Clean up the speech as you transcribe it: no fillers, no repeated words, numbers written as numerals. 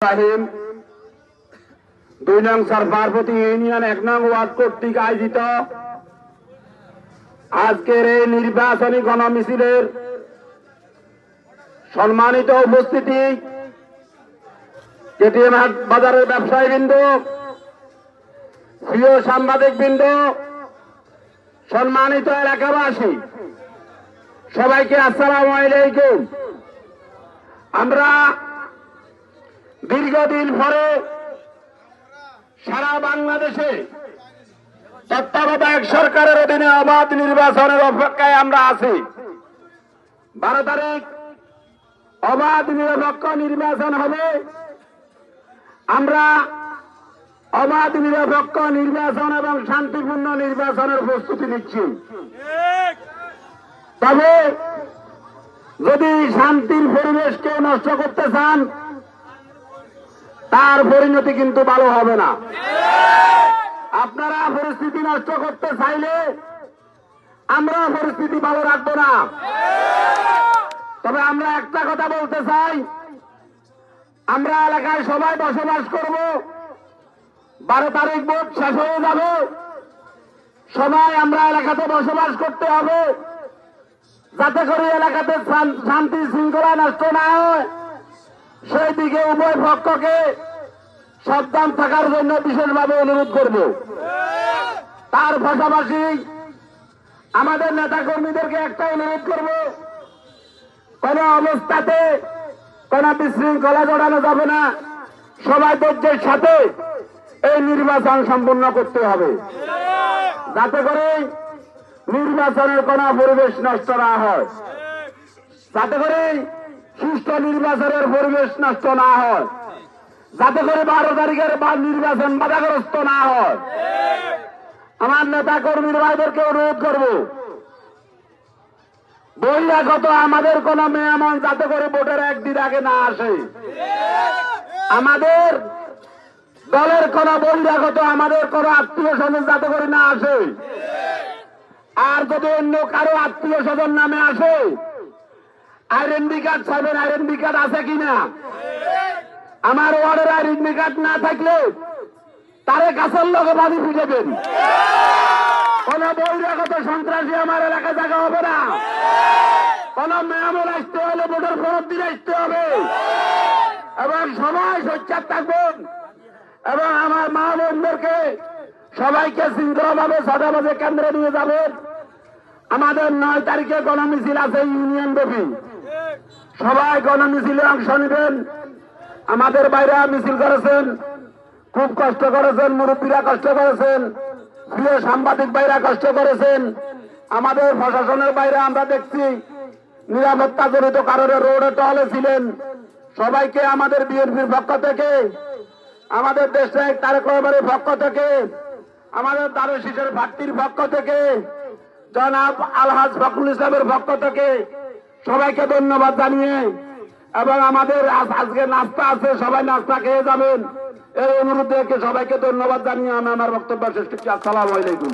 রাহিম ২ নং সরফারপতি ইউনিয়ন ১ নং ওয়ার্ড কর্তৃক আয়োজিত আজকের এই নির্বাচনী গণমিছিলের সম্মানিত উপস্থিতি, কেটিএম হাট বাজারের ব্যবসায়ীবৃন্দ, প্রিয় সাংবাদিকবৃন্দ, সম্মানিত এলাকাবাসী, সবাইকে আসসালামু আলাইকুম। আমরা দীর্ঘদিন পরে সারা বাংলাদেশে তত্ত্বাবধায়ক সরকারের অধীনে অবাধ নির্বাচনের অপেক্ষায় আমরা আছি। 12 তারিখ অবাধ নিরপেক্ষ নির্বাচন হবে। আমরা অবাধ নিরপেক্ষ নির্বাচন এবং শান্তিপূর্ণ নির্বাচনের প্রস্তুতি নিচ্ছি। তবে যদি শান্তির পরিবেশকে নষ্ট করতে চান, তার পরিণতি কিন্তু ভালো হবে না। আপনারা পরিস্থিতি নষ্ট করতে চাইলে আমরা পরিস্থিতি ভালো রাখবো না। তবে আমরা একটা কথা বলতে চাই, আমরা এলাকায় সবাই বসবাস করব। 12 তারিখ ভোট শেষ হয়ে যাবে, সবাই আমরা এলাকাতে বসবাস করতে হবে, যাতে করে এলাকাতে শান্তি শৃঙ্খলা নষ্ট না হয়। সেই দিকে উভয় পক্ষকে সাবধান থাকার জন্য বিশেষভাবে অনুরোধ করব। তার পাশাপাশি আমাদের নেতা কর্মীদেরকে একটা অনুরোধ করব, কোন অবস্থাতে কোন বিশৃঙ্খলা ঘটানো যাবে না। সবাই ধৈর্যের সাথে এই নির্বাচন সম্পন্ন করতে হবে, যাতে করে নির্বাচনের কোন পরিবেশ নষ্ট না হয়, যাতে করে সুষ্ঠু নির্বাচনের পরিবেশ নষ্ট না হয়, যাতে করে 12 তারিখের নির্বাচন বাধাগ্রস্ত না হয়। আমার নেতা কর্মীর ভাইদেরকে অনুরোধ করব, বহিরাগত আমাদের কোন মেহমান যাতে করে ভোটের একদিন আগে না আসে। আমাদের দলের কোন বহিরাগত আমাদের কোন আত্মীয় স্বজন যাতে করে না আসে। আর যদি অন্য কারো আত্মীয় স্বজন নামে আসে, আইডেন্টি কার্ড চাইবেন, আইডেন্টি কার্ড আছে কিনা। আমার ওয়ার্ডের আইডেন্টি কার্ড না থাকলে তারে গাছের লগে বাড়ি ফিরেবেন। কোন বহিরাগত সন্ত্রাসী আমার এলাকায় জায়গা হবে না। কোন মেহমান আসতে হলে ভোটের ফরত দিয়ে আসতে হবে এবং সবাই সোচ্চার থাকবেন। এবং আমার মা বোনদেরকে সবাইকে শৃঙ্খলাভাবে 6টা বাজে কেন্দ্রে নিয়ে যাবেন। আমাদের 9 তারিখে গণমিছিল আছে ইউনিয়ন ব্যাপী, সবাই গণমিছিলে অংশ নেবেন। আমাদের বাইরে মিছিল করেছেন, খুব কষ্ট করেছেন, মুরব্বীরা কষ্ট করেছেন, প্রিয় সাংবাদিক ভাইরা কষ্ট করেছেন। আমাদের প্রশাসনের বাইরে আমরা দেখছি নিরাপত্তা জনিত কারণে রোডে টহলে ছিলেন। সবাইকে আমাদের বিএনপির পক্ষ থেকে, আমাদের দেশনায়ক তারেক রহমানের পক্ষ থেকে, আমাদের দারুল শিশের ভাট্টির পক্ষ থেকে, জনাব আলহাজ ফখরুল ইসলামের পক্ষ থেকে সবাইকে ধন্যবাদ জানিয়ে, এবং আমাদের আজকে নাস্তা আছে, সবাই নাস্তা খেয়ে যাবেন, এই অনুরোধ রেখে সবাইকে ধন্যবাদ জানিয়ে আমি আমার বক্তব্য শেষ করছি। আসসালামু আলাইকুম।